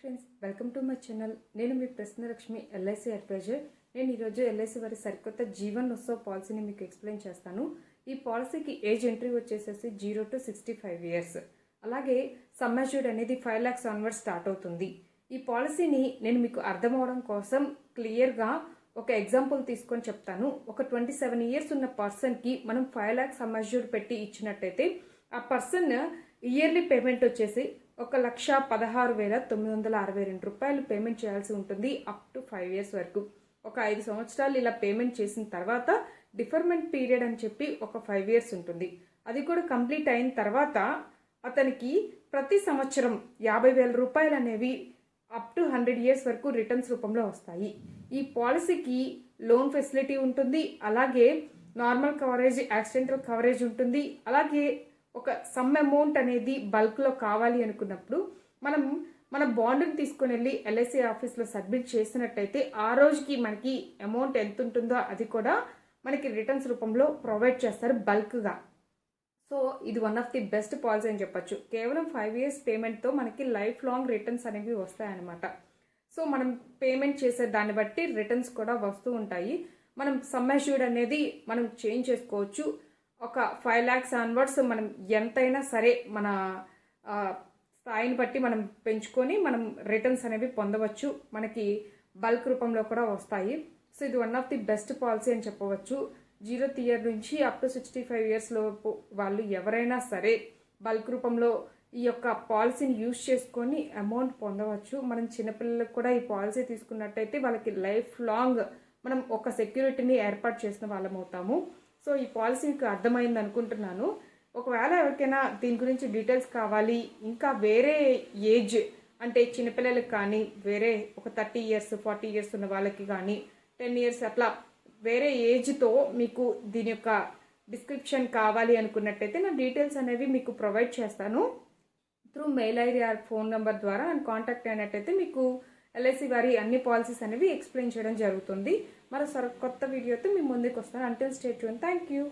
Friends, welcome to my channel. నేను మీ Prasanna Lakshmi, LIC advisor. నేను ఈరోజు ఎల్ఐసి వారి సరికొత్త జీవన్ ఉత్సవ్ పాలసీని మీకు ఎక్స్ప్లెయిన్ చేస్తాను. ఈ పాలసీకి ఏజ్ ఎంట్రీ వచ్చేసేసి 0 to 65 years. అలాగే సమ్ అష్యూర్డ్ అనేది 5 lakhs ఆన్వర్డ్ స్టార్ట్ అవుతుంది. ఈ పాలసీని నేను మీకు అర్థం అవడం కోసం క్లియర్గా ఒక ఎగ్జాంపుల్ తీసుకొని చెప్తాను. ఒక 27 years ఉన్న పర్సన్కి మనం 5 lakhs సమ్ అష్యూర్డ్ పెట్టి ఇచ్చినట్టయితే ఆ పర్సన్ ఇయర్లీ పేమెంట్ వచ్చేసి 1,16,962 రూపాయలు పేమెంట్ చేయాల్సి ఉంటుంది అప్ టు 5 years వరకు. ఒక 5 సంవత్సరాలు ఇలా పేమెంట్ చేసిన తర్వాత డిఫర్మెంట్ పీరియడ్ అని చెప్పి ఒక 5 years ఉంటుంది. అది కూడా కంప్లీట్ అయిన తర్వాత అతనికి ప్రతి సంవత్సరం 50,000 రూపాయలు అనేవి అప్ టు 100 years వరకు రిటర్న్స్ రూపంలో వస్తాయి. ఈ పాలసీకి లోన్ ఫెసిలిటీ ఉంటుంది, అలాగే నార్మల్ కవరేజ్, యాక్సిడెంటల్ కవరేజ్ ఉంటుంది. అలాగే ఒక సమ్ అమౌంట్ అనేది బల్క్లో కావాలి అనుకున్నప్పుడు మన బాండ్ని తీసుకుని వెళ్ళి ఎల్ఐసి ఆఫీస్లో సబ్మిట్ చేసినట్టయితే ఆ రోజుకి మనకి అమౌంట్ ఎంత ఉంటుందో అది కూడా మనకి రిటర్న్స్ రూపంలో ప్రొవైడ్ చేస్తారు బల్క్గా. సో ఇది one of the best policy అని చెప్పొచ్చు. కేవలం 5 years పేమెంట్తో మనకి లైఫ్ లాంగ్ రిటర్న్స్ అనేవి వస్తాయన్నమాట. సో మనం పేమెంట్ చేసే దాన్ని బట్టి రిటర్న్స్ కూడా వస్తూ ఉంటాయి. మనం సమ్ అష్యూర్డ్ అనేది మనం చేంజ్ చేసుకోవచ్చు. ఒక 5 lakhs ఆన్వర్డ్స్ మనం ఎంతైనా సరే మన స్థాయిని బట్టి మనం పెంచుకొని మనం రిటర్న్స్ అనేవి పొందవచ్చు. మనకి బల్క్ రూపంలో కూడా వస్తాయి. సో ఇది one of the best policy అని చెప్పవచ్చు. 0th year నుంచి అప్ టు 65 years లోపు వాళ్ళు ఎవరైనా సరే బల్క్ రూపంలో ఈ యొక్క పాలసీని యూజ్ చేసుకొని అమౌంట్ పొందవచ్చు. మనం చిన్నపిల్లలకు కూడా ఈ పాలసీ తీసుకున్నట్టయితే వాళ్ళకి లైఫ్ లాంగ్ మనం ఒక సెక్యూరిటీని ఏర్పాటు చేసిన వాళ్ళం అవుతాము. సో ఈ పాలసీ మీకు అర్థమైంది అనుకుంటున్నాను. ఒకవేళ ఎవరికైనా దీని గురించి డీటెయిల్స్ కావాలి, ఇంకా వేరే ఏజ్ అంటే చిన్నపిల్లలకి కానీ, వేరే ఒక 30 years 40 years ఉన్న వాళ్ళకి కానీ, 10 years అట్లా వేరే ఏజ్తో మీకు దీని యొక్క డిస్క్రిప్షన్ కావాలి అనుకున్నట్టయితే నా డీటెయిల్స్ అనేవి మీకు ప్రొవైడ్ చేస్తాను. Through mail ID are phone number ద్వారా నన్ను కాంటాక్ట్ అయినట్టయితే మీకు ఎల్ఐసి వారి అన్ని పాలసీస్ అనేవి ఎక్స్ప్లెయిన్ చేయడం జరుగుతుంది. మరో కొత్త వీడియోతో మీ ముందుకు వస్తాను. Until stay tune. Thank you.